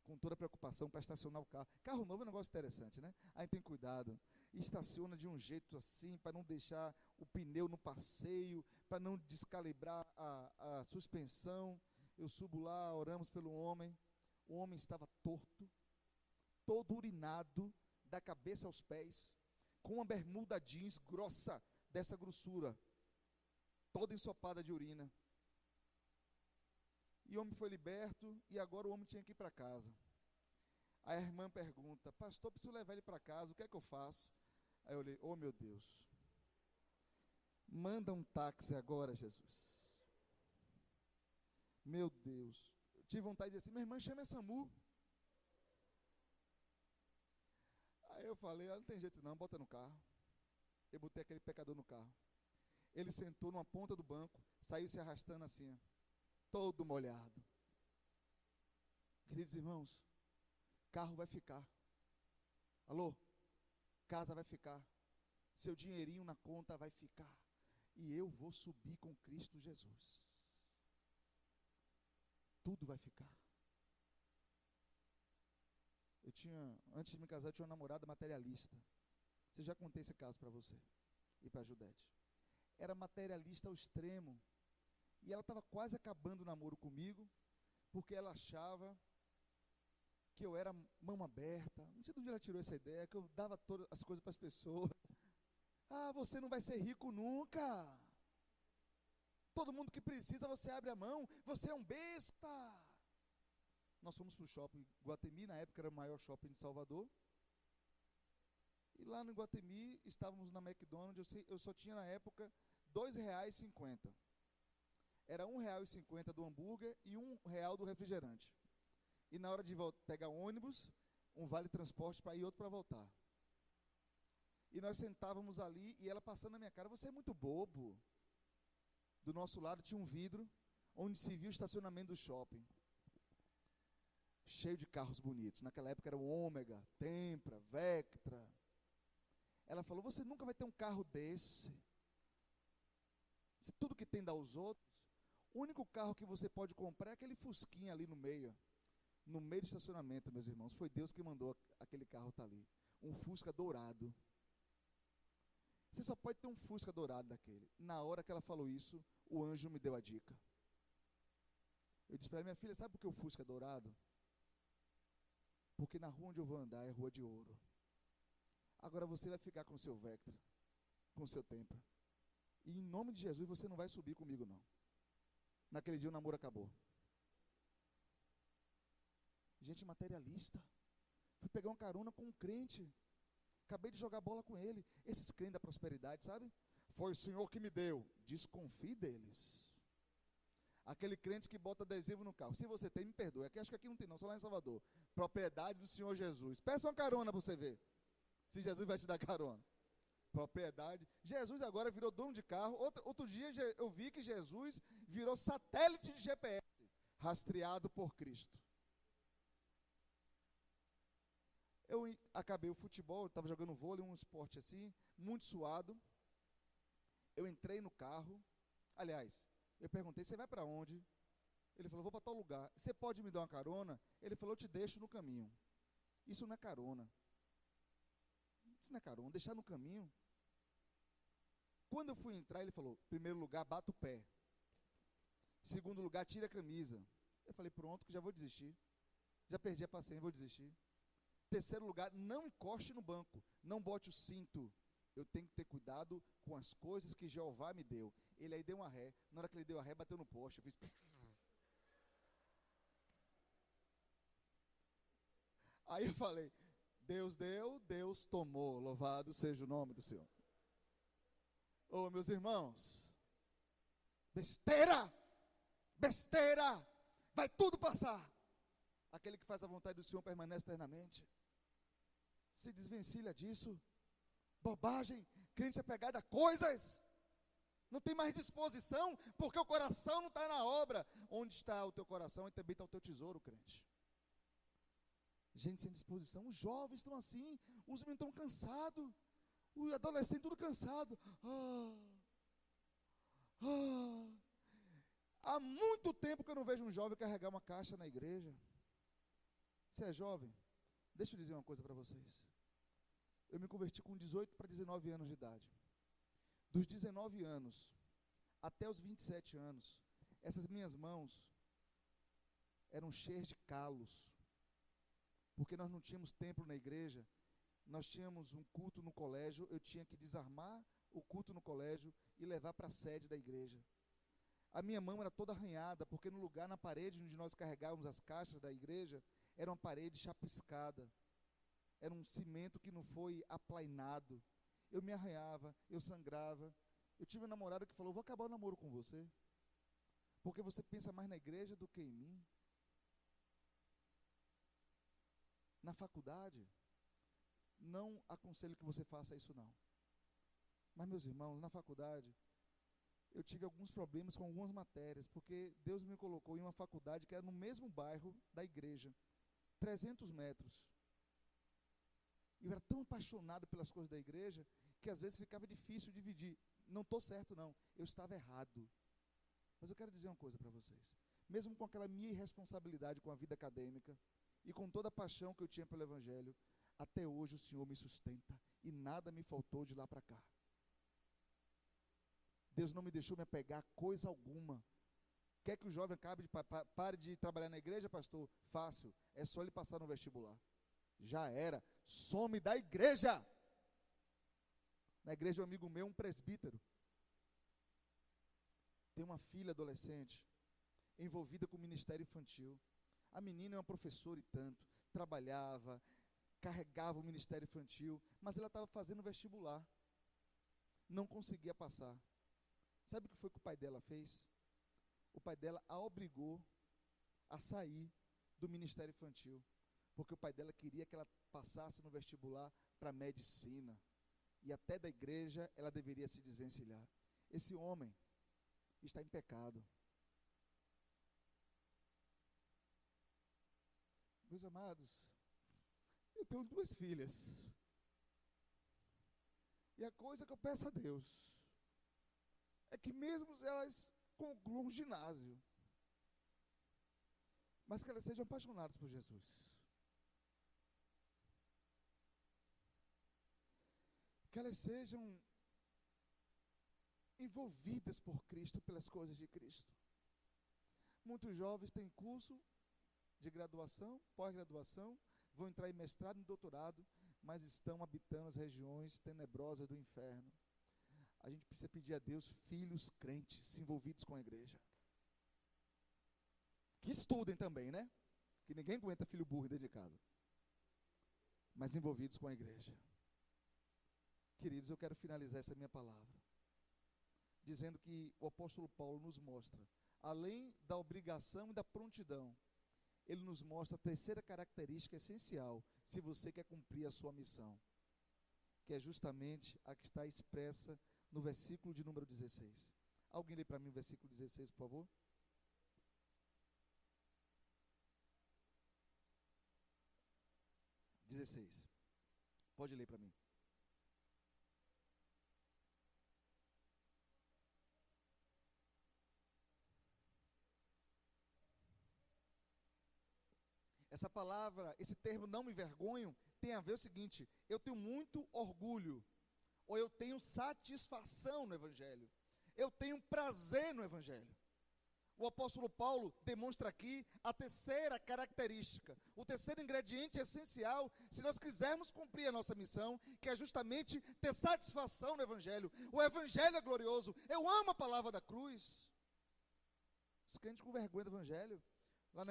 com toda a preocupação para estacionar o carro. Carro novo é um negócio interessante, né? Aí tem cuidado, estaciona de um jeito assim, para não deixar o pneu no passeio, para não descalibrar a suspensão. Eu subo lá, oramos pelo homem. O homem estava torto, todo urinado, da cabeça aos pés, com uma bermuda jeans grossa, dessa grossura, toda ensopada de urina. E o homem foi liberto, e agora o homem tinha que ir para casa. Aí a irmã pergunta, pastor, preciso levar ele para casa, o que é que eu faço? Aí eu olhei, oh meu Deus, manda um táxi agora, Jesus. Meu Deus, eu tive vontade de dizer assim, minha irmã, chama essa SAMU. Aí eu falei, não tem jeito não, bota no carro. Eu botei aquele pecador no carro. Ele sentou numa ponta do banco, saiu se arrastando assim, todo molhado. Queridos irmãos, carro vai ficar. Alô? Casa vai ficar. Seu dinheirinho na conta vai ficar. E eu vou subir com Cristo Jesus. Tudo vai ficar. Antes de me casar, eu tinha uma namorada materialista. Você já contei esse caso para você e para a Judete. Era materialista ao extremo. E ela estava quase acabando o namoro comigo, porque ela achava que eu era mão aberta. Não sei de onde ela tirou essa ideia, que eu dava todas as coisas para as pessoas. Ah, você não vai ser rico nunca. Todo mundo que precisa, você abre a mão. Você é um besta. Nós fomos para o shopping Iguatemi, na época era o maior shopping de Salvador. E lá no Iguatemi, estávamos na McDonald's, eu só tinha na época R$2,50. Era R$1,50 do hambúrguer e R$1 do refrigerante. E na hora de pegar o ônibus, um vale transporte para ir, outro para voltar. E nós sentávamos ali e ela passando na minha cara, você é muito bobo. Do nosso lado tinha um vidro, onde se via o estacionamento do shopping. Cheio de carros bonitos. Naquela época era o Ômega, Tempra, Vectra. Ela falou, você nunca vai ter um carro desse. Se tudo que tem dá aos outros, o único carro que você pode comprar é aquele fusquinha ali no meio. No meio do estacionamento, meus irmãos. Foi Deus que mandou aquele carro estar ali. Um Fusca dourado. Você só pode ter um Fusca dourado daquele. Na hora que ela falou isso, o anjo me deu a dica. Eu disse para ela, minha filha, sabe por que o Fusca é dourado? Porque na rua onde eu vou andar é rua de ouro. Agora você vai ficar com o seu Vectra, com o seu Tempra. E em nome de Jesus você não vai subir comigo não. Naquele dia o namoro acabou. Gente materialista. Fui pegar uma carona com um crente. Acabei de jogar bola com ele. Esses crentes da prosperidade, sabe? Foi o Senhor que me deu. Desconfie deles. Aquele crente que bota adesivo no carro. Se você tem, me perdoe. Acho que aqui não tem não, só lá em Salvador. Propriedade do Senhor Jesus. Peça uma carona para você ver. Se Jesus vai te dar carona. Propriedade. Jesus agora virou dono de carro. Outro dia eu vi que Jesus virou satélite de GPS. Rastreado por Cristo. Eu acabei o futebol, estava jogando vôlei, um esporte assim, muito suado. Eu entrei no carro. Aliás, eu perguntei, você vai para onde? Ele falou, vou para tal lugar. Você pode me dar uma carona? Ele falou, eu te deixo no caminho. Isso não é carona. Isso não é carona, deixar no caminho. Quando eu fui entrar, ele falou, primeiro lugar, bata o pé. Segundo lugar, tire a camisa. Eu falei, pronto, que já vou desistir. Já perdi a paciência, vou desistir. Terceiro lugar, não encoste no banco. Não bote o cinto. Eu tenho que ter cuidado com as coisas que Jeová me deu. Ele aí deu uma ré. Na hora que ele deu a ré, bateu no poste. Eu fiz... Aí eu falei, Deus deu, Deus tomou. Louvado seja o nome do Senhor. Ô, meus irmãos, besteira, besteira, vai tudo passar. Aquele que faz a vontade do Senhor permanece eternamente. Se desvencilha disso. Bobagem, crente apegado a coisas. Não tem mais disposição, porque o coração não está na obra. Onde está o teu coração, e também está o teu tesouro, crente. Gente sem disposição, os jovens estão assim, os meninos estão cansados, os adolescentes tudo cansado. Há muito tempo que eu não vejo um jovem carregar uma caixa na igreja. Você é jovem? Deixa eu dizer uma coisa para vocês. Eu me converti com 18 para 19 anos de idade. Dos 19 anos até os 27 anos, essas minhas mãos eram cheias de calos. Porque nós não tínhamos templo na igreja, nós tínhamos um culto no colégio, eu tinha que desarmar o culto no colégio e levar para a sede da igreja. A minha mão era toda arranhada, porque no lugar, na parede onde nós carregávamos as caixas da igreja, era uma parede chapiscada, era um cimento que não foi aplainado. Eu me arranhava, eu sangrava. Eu tive uma namorada que falou, vou acabar o namoro com você, porque você pensa mais na igreja do que em mim. Na faculdade, não aconselho que você faça isso não. Mas, meus irmãos, na faculdade, eu tive alguns problemas com algumas matérias, porque Deus me colocou em uma faculdade que era no mesmo bairro da igreja, 300 metros. Eu era tão apaixonado pelas coisas da igreja, que às vezes ficava difícil dividir. Não estou certo não, eu estava errado. Mas eu quero dizer uma coisa para vocês. Mesmo com aquela minha irresponsabilidade com a vida acadêmica, e com toda a paixão que eu tinha pelo Evangelho, até hoje o Senhor me sustenta, e nada me faltou de lá para cá. Deus não me deixou me apegar a coisa alguma. Quer que o jovem pare de trabalhar na igreja, pastor? Fácil, é só ele passar no vestibular. Já era, some da igreja. Na igreja um amigo meu, um presbítero, tem uma filha adolescente, envolvida com o ministério infantil. A menina é uma professora e tanto, trabalhava, carregava o ministério infantil, mas ela estava fazendo vestibular, não conseguia passar. Sabe o que foi que o pai dela fez? O pai dela a obrigou a sair do ministério infantil, porque o pai dela queria que ela passasse no vestibular para medicina, e até da igreja ela deveria se desvencilhar. Esse homem está em pecado. Meus amados, eu tenho 2 filhas, e a coisa que eu peço a Deus é que mesmo elas concluam o ginásio, mas que elas sejam apaixonadas por Jesus, que elas sejam envolvidas por Cristo, pelas coisas de Cristo. Muitos jovens têm curso de graduação, pós-graduação, vão entrar em mestrado e doutorado, mas estão habitando as regiões tenebrosas do inferno. A gente precisa pedir a Deus filhos crentes, envolvidos com a igreja. Que estudem também, né? Que ninguém aguenta filho burro dentro de casa. Mas envolvidos com a igreja. Queridos, eu quero finalizar essa minha palavra dizendo que o apóstolo Paulo nos mostra, além da obrigação e da prontidão, ele nos mostra a terceira característica essencial, se você quer cumprir a sua missão, que é justamente a que está expressa no versículo de número 16. Alguém lê para mim o versículo 16, por favor? Pode ler para mim. Essa palavra, esse termo não me envergonho, tem a ver o seguinte: eu tenho muito orgulho, ou eu tenho satisfação no Evangelho, eu tenho prazer no Evangelho. O apóstolo Paulo demonstra aqui a terceira característica, o terceiro ingrediente essencial, se nós quisermos cumprir a nossa missão, que é justamente ter satisfação no Evangelho. O Evangelho é glorioso, eu amo a palavra da cruz. Os crentes com vergonha do Evangelho, lá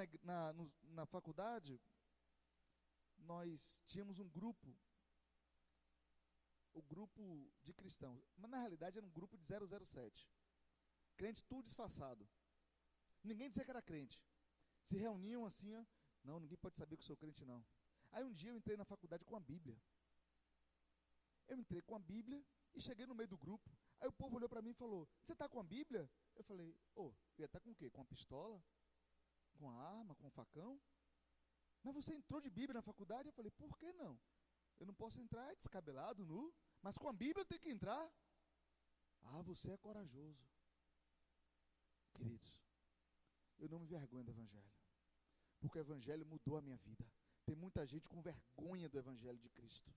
na faculdade, nós tínhamos um grupo, o grupo de cristãos, mas na realidade era um grupo de 007, crente tudo disfarçado. Ninguém dizia que era crente. Se reuniam assim, ó, não, ninguém pode saber que eu sou crente, não. Aí um dia eu entrei na faculdade com a Bíblia. Eu entrei com a Bíblia e cheguei no meio do grupo. Aí o povo olhou para mim e falou, você está com a Bíblia? Eu falei, eu ia estar com o quê? Com a pistola? Com a arma? Com o facão? Mas você entrou de Bíblia na faculdade? Eu falei, por que não? Eu não posso entrar descabelado, nu, mas com a Bíblia eu tenho que entrar. Ah, você é corajoso. Queridos, eu não me envergonho do Evangelho, porque o Evangelho mudou a minha vida. Tem muita gente com vergonha do Evangelho de Cristo.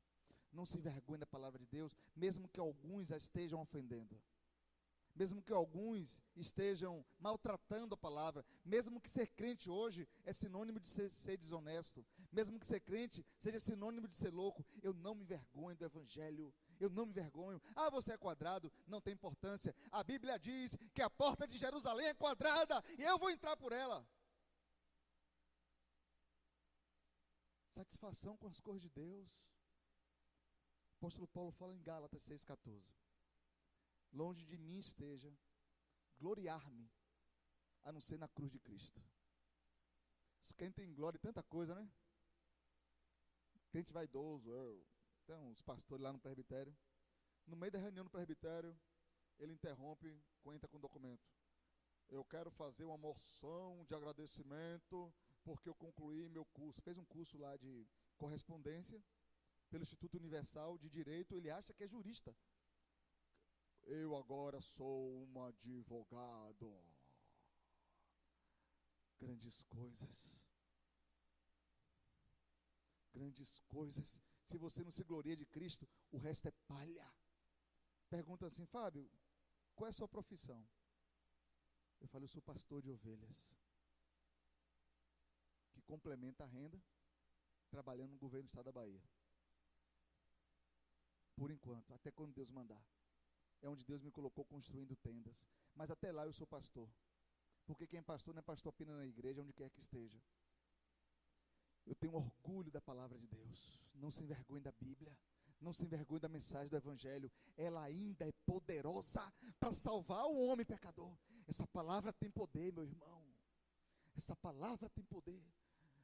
Não se envergonhe da palavra de Deus, mesmo que alguns a estejam ofendendo, mesmo que alguns estejam maltratando a palavra, mesmo que ser crente hoje é sinônimo de ser desonesto, mesmo que ser crente seja sinônimo de ser louco, eu não me envergonho do Evangelho. Eu não me envergonho. Ah, você é quadrado, não tem importância. A Bíblia diz que a porta de Jerusalém é quadrada e eu vou entrar por ela. Satisfação com as coisas de Deus. O apóstolo Paulo fala em Gálatas 6,14. Longe de mim esteja gloriar-me, a não ser na cruz de Cristo. Os crentes têm glória em tanta coisa, né? Crente vaidoso, tem uns pastores lá no presbitério. No meio da reunião no presbitério, ele interrompe, entra com o documento. Eu quero fazer uma moção de agradecimento, porque eu concluí meu curso. Fez um curso lá de correspondência, pelo Instituto Universal de Direito, ele acha que é jurista. Eu agora sou um advogado. Grandes coisas. Grandes coisas. Se você não se gloria de Cristo, o resto é palha. Pergunta assim, Fábio, qual é a sua profissão? Eu falo, eu sou pastor de ovelhas, que complementa a renda, trabalhando no governo do estado da Bahia. Por enquanto, até quando Deus mandar. É onde Deus me colocou construindo tendas. Mas até lá eu sou pastor. Porque quem é pastor não é pastor apenas na igreja, onde quer que esteja. Eu tenho orgulho da palavra de Deus. Não se envergonhe da Bíblia. Não se envergonhe da mensagem do Evangelho. Ela ainda é poderosa para salvar o homem pecador. Essa palavra tem poder, meu irmão. Essa palavra tem poder.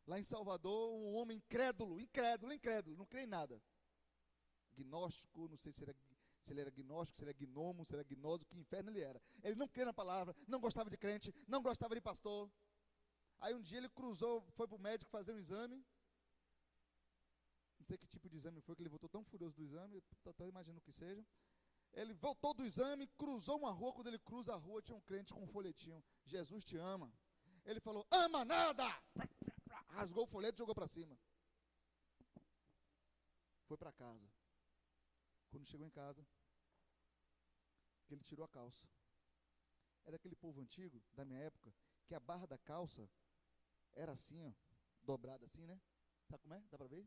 Lá em Salvador, um homem incrédulo, não crê em nada. Gnóstico, não sei se ele era gnóstico, se ele era gnomo, se ele era gnoso, que inferno ele era. Ele não crê na palavra, não gostava de crente, não gostava de pastor. Aí um dia ele foi para o médico fazer um exame. Não sei que tipo de exame foi, que ele voltou tão furioso do exame, eu imagino que seja. Ele voltou do exame, cruzou uma rua, quando ele cruza a rua, tinha um crente com um folhetinho, Jesus te ama. Ele falou, ama nada! Rasgou o folheto e jogou para cima. Foi para casa. Quando chegou em casa, ele tirou a calça. É daquele povo antigo, da minha época, que a barra da calça era assim, ó, dobrada assim, né? Sabe como é? Dá para ver?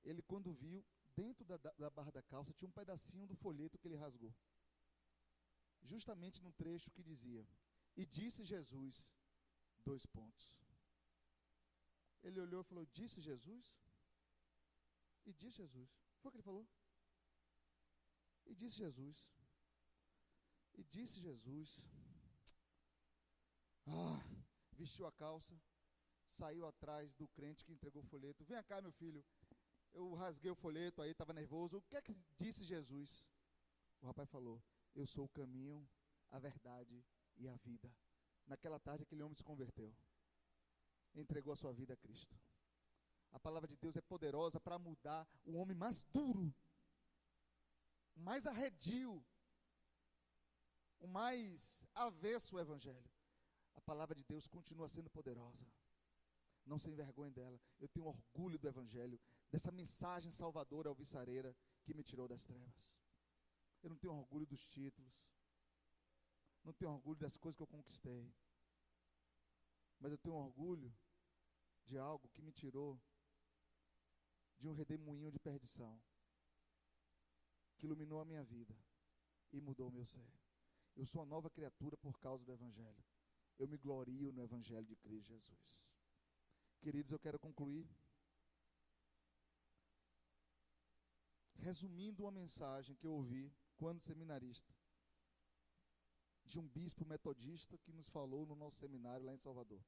Ele, quando viu, dentro da barra da calça, tinha um pedacinho do folheto que ele rasgou. Justamente no trecho que dizia, e disse Jesus, : Ele olhou e falou, disse Jesus? E disse Jesus. Foi o que ele falou? E disse Jesus. E disse Jesus. Vestiu a calça, saiu atrás do crente que entregou o folheto. Vem cá, meu filho. Eu rasguei o folheto aí, estava nervoso. O que é que disse Jesus? O rapaz falou, eu sou o caminho, a verdade e a vida. Naquela tarde aquele homem se converteu. Entregou a sua vida a Cristo. A palavra de Deus é poderosa para mudar o homem mais duro, o mais arredio, o mais avesso ao Evangelho. A palavra de Deus continua sendo poderosa. Não se envergonhe dela. Eu tenho orgulho do Evangelho, dessa mensagem salvadora alvissareira que me tirou das trevas. Eu não tenho orgulho dos títulos. não tenho orgulho das coisas que eu conquistei, mas eu tenho orgulho de algo que me tirou de um redemoinho de perdição, que iluminou a minha vida e mudou o meu ser. Eu sou uma nova criatura por causa do Evangelho. Eu me glorio no Evangelho de Cristo Jesus. Queridos, eu quero concluir resumindo uma mensagem que eu ouvi quando seminarista, de um bispo metodista que nos falou no nosso seminário lá em Salvador.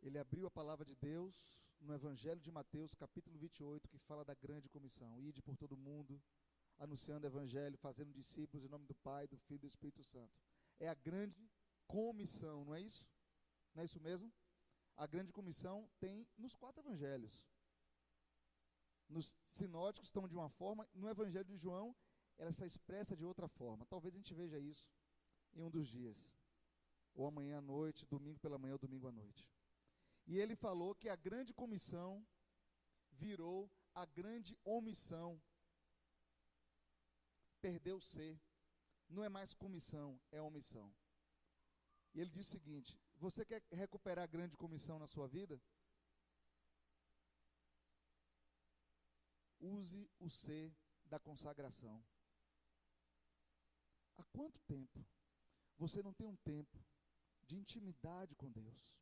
Ele abriu a palavra de Deus no Evangelho de Mateus, capítulo 28, que fala da grande comissão: ide por todo mundo, anunciando o Evangelho, fazendo discípulos em nome do Pai, do Filho e do Espírito Santo. É a grande comissão, não é isso? Não é isso mesmo? A grande comissão tem nos 4 evangelhos. Nos sinóticos estão de uma forma, no Evangelho de João, ela está expressa de outra forma. Talvez a gente veja isso em um dos dias, ou amanhã à noite, domingo pela manhã ou domingo à noite. E ele falou que a grande comissão virou a grande omissão. Perdeu o ser. Não é mais comissão, é omissão. E ele diz o seguinte: você quer recuperar a grande comissão na sua vida? Use o ser da consagração. Há quanto tempo você não tem um tempo de intimidade com Deus?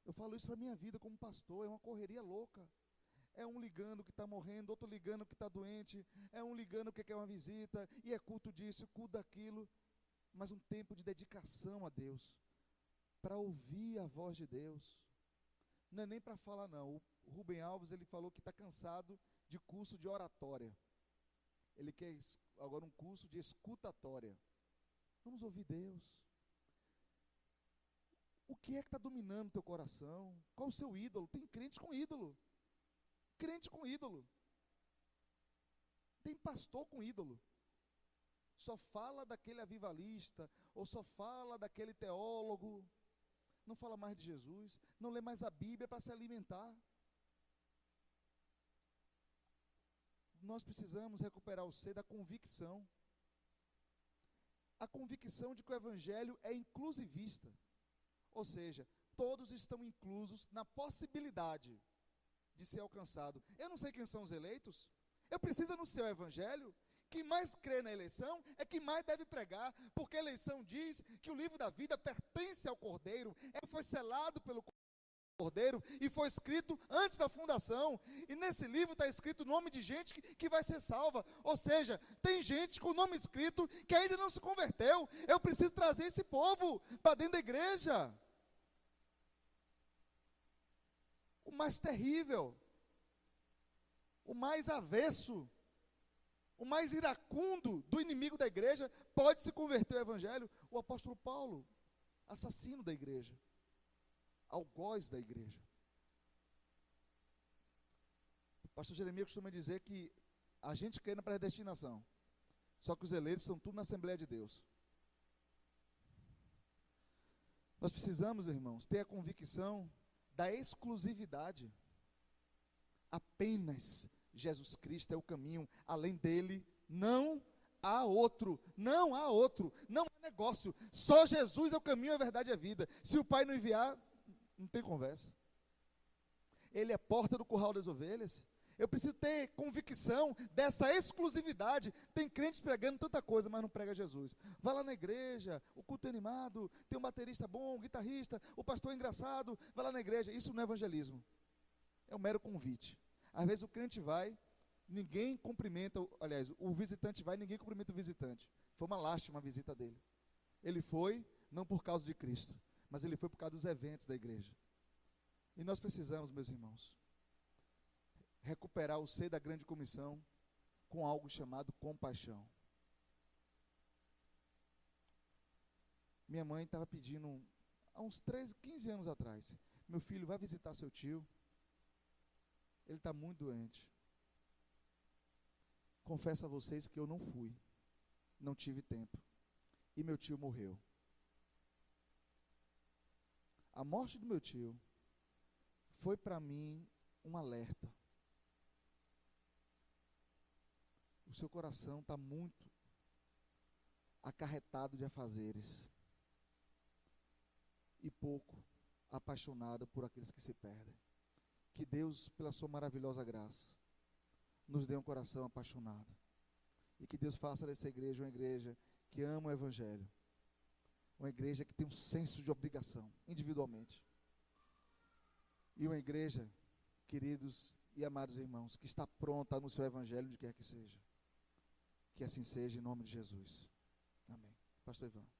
Eu falo isso para a minha vida como pastor, é uma correria louca. É um ligando que está morrendo, outro ligando que está doente, é um ligando que quer uma visita, e é culto disso, culto daquilo. Mas um tempo de dedicação a Deus, para ouvir a voz de Deus. Não é nem para falar não. O Rubem Alves, ele falou que está cansado de curso de oratória. Ele quer agora um curso de escutatória. Vamos ouvir Deus. O que é que está dominando o teu coração? Qual o seu ídolo? Tem crente com ídolo. Crente com ídolo. Tem pastor com ídolo. Só fala daquele avivalista, ou só fala daquele teólogo. Não fala mais de Jesus, não lê mais a Bíblia para se alimentar. Nós precisamos recuperar o ser da convicção. A convicção de que o Evangelho é inclusivista. Ou seja, todos estão inclusos na possibilidade de ser alcançado. Eu não sei quem são os eleitos. Eu preciso anunciar o Evangelho. Quem mais crê na eleição é quem mais deve pregar, porque a eleição diz que o livro da vida pertence ao Cordeiro, ele foi selado pelo Cordeiro e foi escrito antes da fundação, e nesse livro está escrito o nome de gente que vai ser salva. Ou seja, tem gente com o nome escrito que ainda não se converteu. Eu preciso trazer esse povo para dentro da igreja. O mais terrível, o mais avesso, o mais iracundo do inimigo da igreja pode se converter ao Evangelho. O apóstolo Paulo, assassino da igreja, algoz da igreja. O pastor Jeremias costuma dizer que a gente crê na predestinação, só que os eleitos estão tudo na Assembleia de Deus. Nós precisamos, irmãos, ter a convicção da exclusividade. Apenas Jesus Cristo é o caminho, além dele não há outro, não há outro, não há negócio, só Jesus é o caminho, a verdade e a vida. Se o Pai não enviar, não tem conversa. Ele é a porta do curral das ovelhas. Eu preciso ter convicção dessa exclusividade. Tem crentes pregando tanta coisa, mas não prega Jesus. Vai lá na igreja, o culto é animado, tem um baterista bom, um guitarrista, o pastor é engraçado, vai lá na igreja. Isso não é evangelismo, é um mero convite. Às vezes o crente vai, ninguém cumprimenta, aliás, o visitante vai, ninguém cumprimenta o visitante. Foi uma lástima a visita dele. Ele foi, não por causa de Cristo, mas ele foi por causa dos eventos da igreja. E nós precisamos, meus irmãos, recuperar o ser da grande comissão com algo chamado compaixão. Minha mãe estava pedindo, há uns 15 anos atrás, meu filho, vai visitar seu tio, ele está muito doente. Confesso a vocês que eu não fui, não tive tempo, e meu tio morreu. A morte do meu tio foi para mim um alerta. O seu coração está muito acarretado de afazeres e pouco apaixonado por aqueles que se perdem. Que Deus, pela sua maravilhosa graça, nos dê um coração apaixonado. E que Deus faça dessa igreja uma igreja que ama o Evangelho. Uma igreja que tem um senso de obrigação, individualmente. E uma igreja, queridos e amados irmãos, que está pronta no seu Evangelho, onde quer que seja. Que assim seja, em nome de Jesus. Amém. Pastor Ivan.